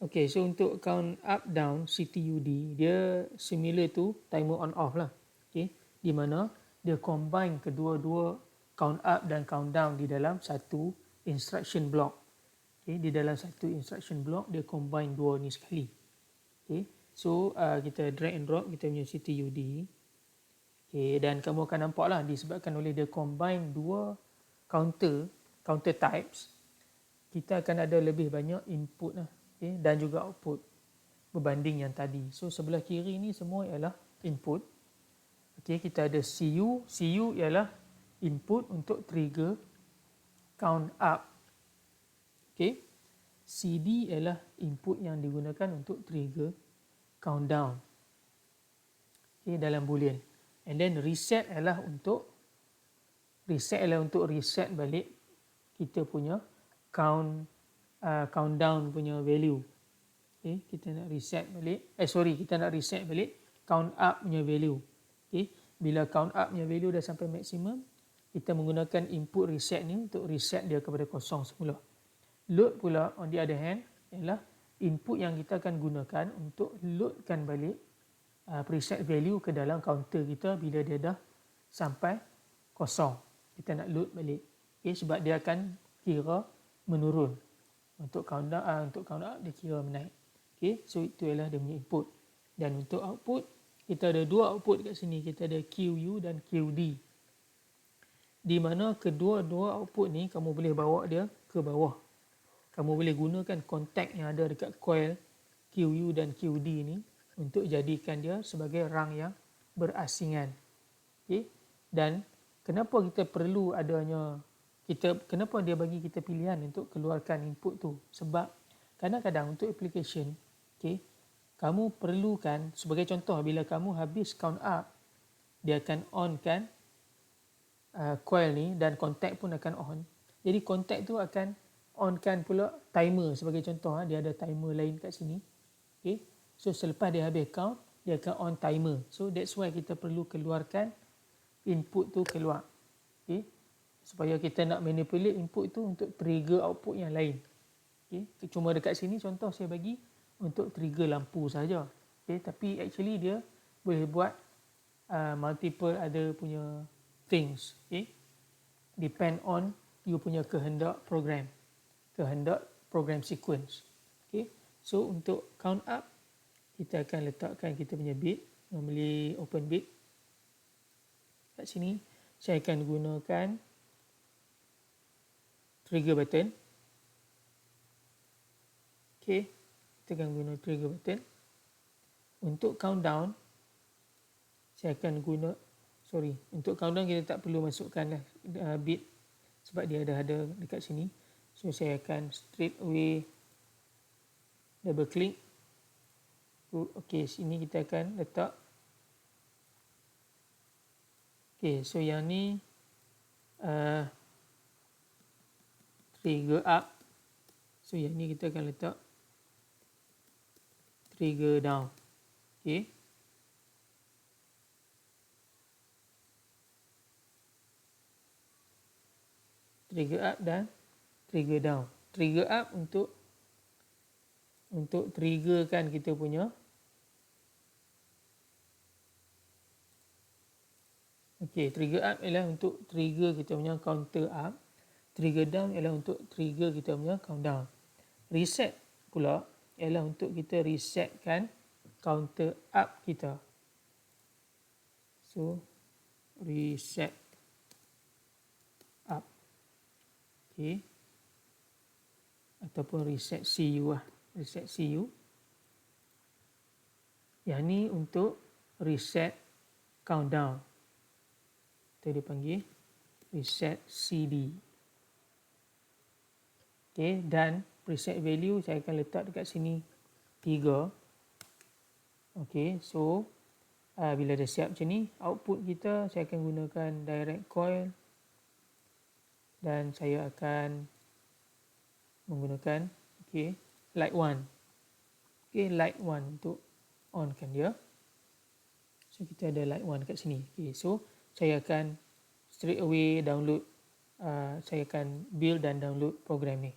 Okay, so untuk count up down CTUD, dia similar to timer on off lah. Okay, di mana dia combine kedua-dua count up dan count down di dalam satu instruction block. Okay, di dalam satu instruction block dia combine dua ni sekali. Okay, so kita drag and drop kita punya CTUD. Okay, dan kamu akan nampak lah disebabkan oleh dia combine dua counter types, kita akan ada lebih banyak input lah, okay, dan juga output berbanding yang tadi. So sebelah kiri ni semua ialah input. Okay, kita ada CU. CU ialah input untuk trigger count up. Okay, CD ialah input yang digunakan untuk trigger count down. Okay, dalam boolean. And then reset ialah untuk reset balik kita punya countdown punya value. Okay, kita nak reset balik, kita nak reset balik count up punya value. Okay, bila count up punya value dah sampai maksimum, kita menggunakan input reset ni untuk reset dia kepada kosong semula. Load pula on the other hand ialah input yang kita akan gunakan untuk loadkan balik preset value ke dalam counter kita bila dia dah sampai kosong. Kita nak load balik. Okay, sebab dia akan kira menurun. Untuk count up dia kira menaik. Okay, so itu ialah dia punya input. Dan untuk output, kita ada dua output kat sini. Kita ada QU dan QD. Di mana kedua-dua output ni kamu boleh bawa dia ke bawah. Kamu boleh gunakan kontak yang ada dekat coil QU dan QD ni untuk jadikan dia sebagai rang yang berasingan. Okay, dan kenapa kita perlu adanya kenapa dia bagi kita pilihan untuk keluarkan input tu? Sebab kadang-kadang untuk application, okay, kamu perlukan, sebagai contoh, bila kamu habis count up, dia akan on kan coil ni dan kontak pun akan on. Jadi kontak tu akan on kan pula timer, sebagai contoh, dia ada timer lain kat sini. Okay, so selepas dia habis count, dia akan on timer. So that's why kita perlu keluarkan input tu keluar. Okay, supaya kita nak manipulate input tu untuk trigger output yang lain. Okay, cuma dekat sini contoh saya bagi untuk trigger lampu saja. Okay, tapi actually dia boleh buat multiple other punya things. Okay, depend on you punya kehendak program sequence. Okay, so untuk count up kita akan letakkan kita punya bit, normally open bit. Kat sini saya akan gunakan trigger button. Okay, kita akan guna trigger button. Untuk countdown, untuk countdown kita tak perlu masukkan bit sebab dia dah ada dekat sini. So saya akan straight away double click. Okay, sini kita akan letak. Okay, so yang ni trigger up. So yang ni kita akan letak trigger down. Okay, trigger up dan trigger down. Trigger up untuk triggerkan kita punya trigger up ialah untuk trigger kita punya counter up. Trigger down ialah untuk trigger kita punya countdown. Reset pula ialah untuk kita resetkan counter up kita. So reset up. Okay, ataupun reset CU lah. Reset CU. Yang ni untuk reset countdown. Kita dipanggil reset CD. Okay, dan preset value saya akan letak dekat sini 3. Okay, so bila dah siap macam ni, output kita saya akan gunakan direct coil dan saya akan menggunakan light 1. Okay, light 1 untuk onkan dia. So kita ada light 1 kat sini. Okay, so saya akan straight away download, saya akan build dan download program ni.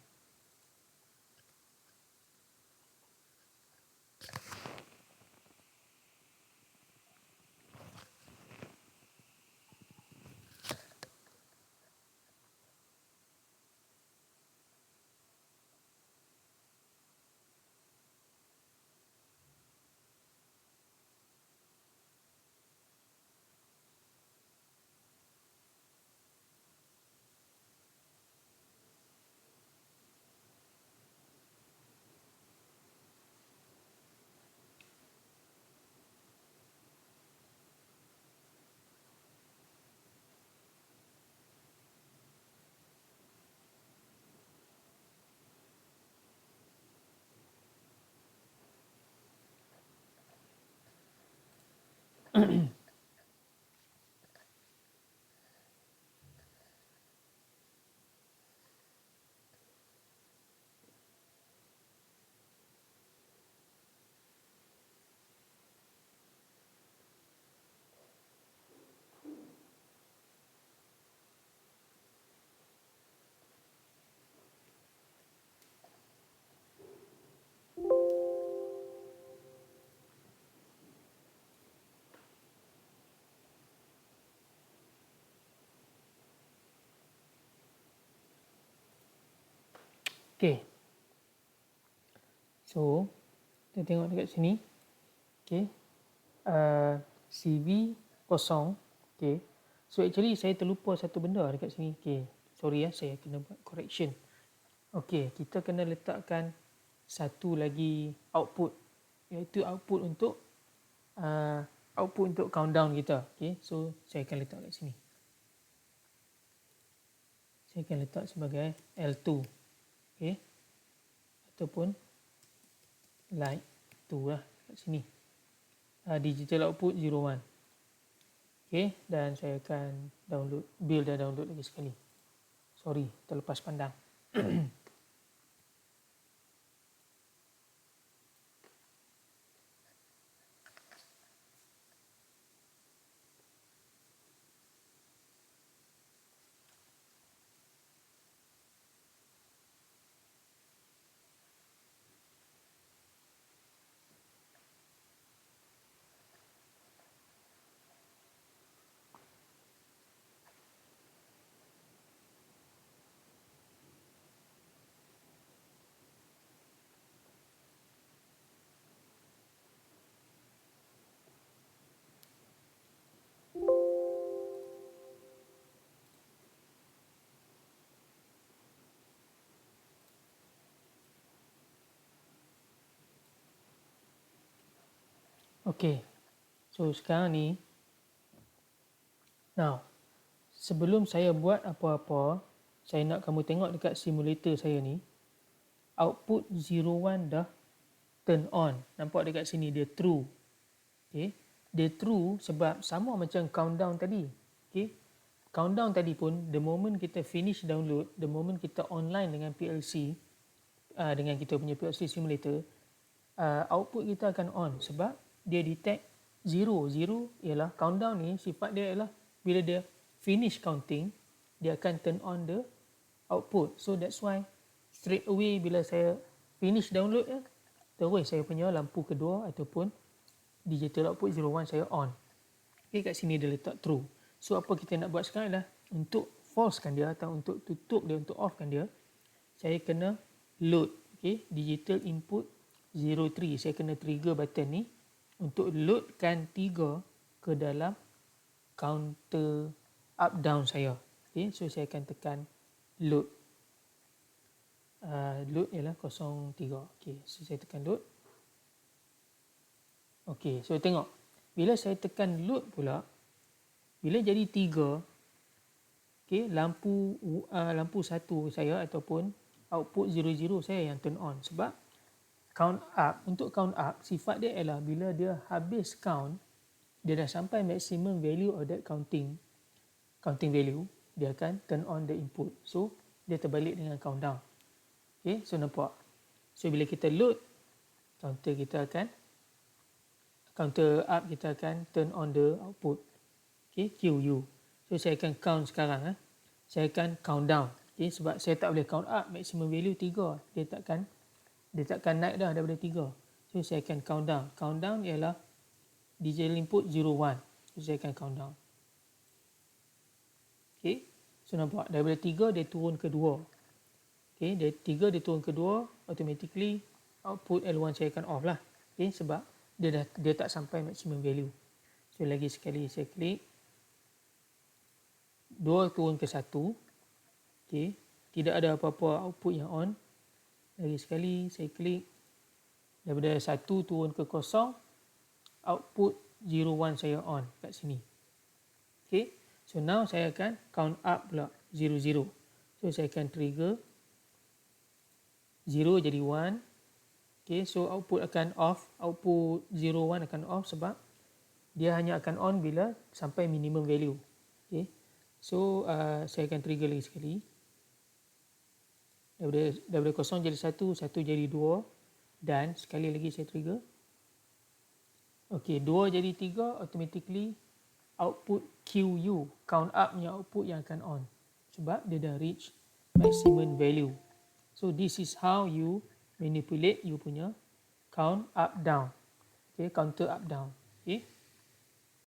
Okay. So, kita tengok dekat sini. Okay. CV kosong. Okay. So, actually saya terlupa satu benda dekat sini. Okay. Sorry ya, saya kena buat correction. Okay, kita kena letakkan satu lagi output. Iaitu output untuk countdown kita. Okay. So, saya akan letak kat sini. Saya akan letak sebagai L2. Okay. Ataupun light 2 lah kat sini. Digital output 01. Okay, dan saya akan download, build dan download lagi sekali. Sorry, terlepas pandang. Okay, so sekarang ni, now, sebelum saya buat apa-apa, saya nak kamu tengok dekat simulator saya ni, output 01 dah turn on. Nampak dekat sini dia true. Okay. Dia true sebab sama macam countdown tadi. Okay. Countdown tadi pun, the moment kita finish download, the moment kita online dengan PLC, dengan kita punya PLC simulator, output kita akan on sebab dia detect 0. 0 ialah countdown ni, sifat dia ialah bila dia finish counting, dia akan turn on the output. So that's why straight away bila saya finish download, terus saya punya lampu kedua ataupun digital output 01 saya on. Okay, kat sini dia letak true. So apa kita nak buat sekarang adalah untuk falsekan dia atau untuk tutup dia, untuk offkan dia, saya kena load. Okay, digital input 03. Saya kena trigger button ni untuk loadkan 3 ke dalam counter up down saya. Okay, so saya akan tekan load. Load ialah 03. Okay, so saya tekan load. Okay, so tengok. Bila saya tekan load pula, bila jadi 3, okay, lampu satu saya ataupun output 00 saya yang turn on. Sebab count up, untuk count up, sifat dia ialah bila dia habis count, dia dah sampai maximum value of that counting value, dia akan turn on the input. So, dia terbalik dengan countdown. Okay, so nampak. So, bila kita load, counter up kita akan turn on the output. Okay, QU. So, saya akan count sekarang. Saya akan count down. Okay, sebab saya tak boleh count up, maximum value 3. Dia takkan naik dah daripada 3. So, saya akan count down. Count down ialah digital input 01. So, saya akan count down. Okay, so nampak daripada 3 dia turun ke 2. Okay, dari 3 dia turun ke 2, automatically output L1 saya akan off lah. Okay, sebab dia tak sampai maximum value. So, lagi sekali saya klik. 2 turun ke 1. Okay, tidak ada apa-apa output yang on. Lagi sekali saya klik. Daripada 1 turun ke 0, output 01 saya on kat sini. Okay, so now saya akan count up pula 00. So, saya akan trigger 0 jadi 1. Okay, so output akan off. Output 01 akan off sebab dia hanya akan on bila sampai minimum value. Okay. So saya akan trigger lagi sekali. Daripada 0 jadi 1, 1 jadi 2 dan sekali lagi saya trigger. Okey, 2 jadi 3, automatically output QU, count up punya output yang akan on. Sebab dia dah reach maximum value. So this is how you manipulate you punya count up down. Okay, counter up down. Okay.